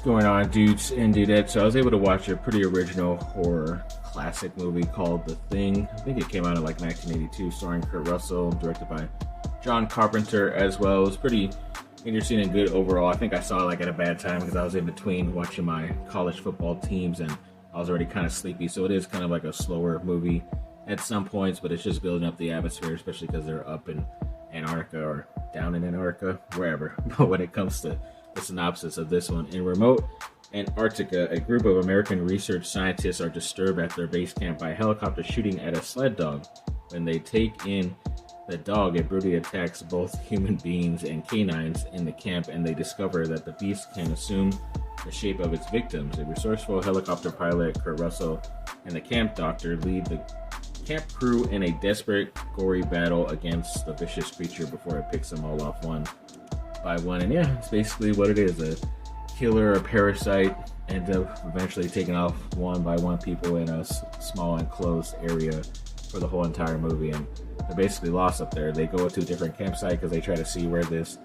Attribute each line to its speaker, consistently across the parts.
Speaker 1: Going on, dudes and dudettes? So I was able to watch a pretty original horror classic movie called The Thing. I think it came out in like 1982, starring Kurt Russell, directed by John Carpenter as well. It was pretty interesting and good overall. I think I saw it like at a bad time because I was in between watching my college football teams and I was already kind of sleepy. So it is kind of like a slower movie at some points, but it's just building up the atmosphere, especially because they're up in Antarctica or down in Antarctica, wherever. But when it comes to the synopsis of this one, in remote Antarctica, a group of American research scientists are disturbed at their base camp by a helicopter shooting at a sled dog. When they take in the dog, it brutally attacks both human beings and canines in the camp, and they discover that the beast can assume the shape of its victims. A resourceful helicopter pilot, Kurt Russell, and the camp doctor lead the camp crew in a desperate, gory battle against the vicious creature before it picks them all off one by one. And yeah, it's basically what it is. A killer, a parasite, ends up eventually taking off one by one people in a small enclosed area for the whole entire movie. And they're basically lost up there. They go to a different campsite because they try to see where this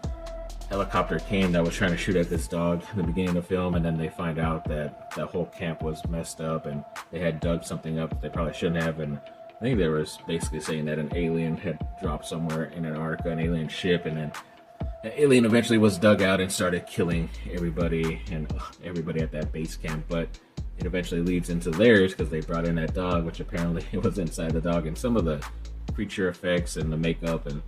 Speaker 1: helicopter came that was trying to shoot at this dog in the beginning of the film, and then they find out that the whole camp was messed up and they had dug something up they probably shouldn't have. And I think they was basically saying that an alien had dropped somewhere in Antarctica, an alien ship, and then the alien eventually was dug out and started killing everybody and everybody at that base camp. But it eventually leads into theirs because they brought in that dog, which apparently was inside the dog. And some of the creature effects and the makeup and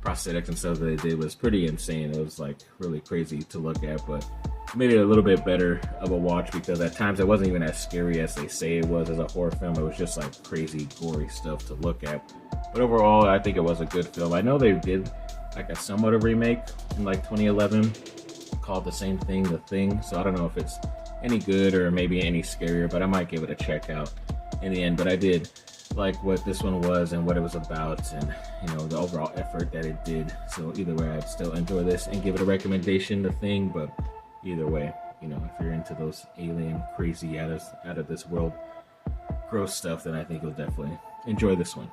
Speaker 1: prosthetics and stuff that they did was pretty insane. It was like really crazy to look at, but it made it a little bit better of a watch because at times it wasn't even as scary as they say it was as a horror film. It was just like crazy, gory stuff to look at. But overall, I think it was a good film. I know they did like a somewhat of remake in like 2011 called the same thing, The Thing. So I don't know if it's any good or maybe any scarier, but I might give it a check out in the end. But I did like what this one was and what it was about, and you know, the overall effort that it did. So either way, I'd still enjoy this and give it a recommendation, The Thing. But either way, you know, if you're into those alien, crazy, out of this world gross stuff, then I think you'll definitely enjoy this one.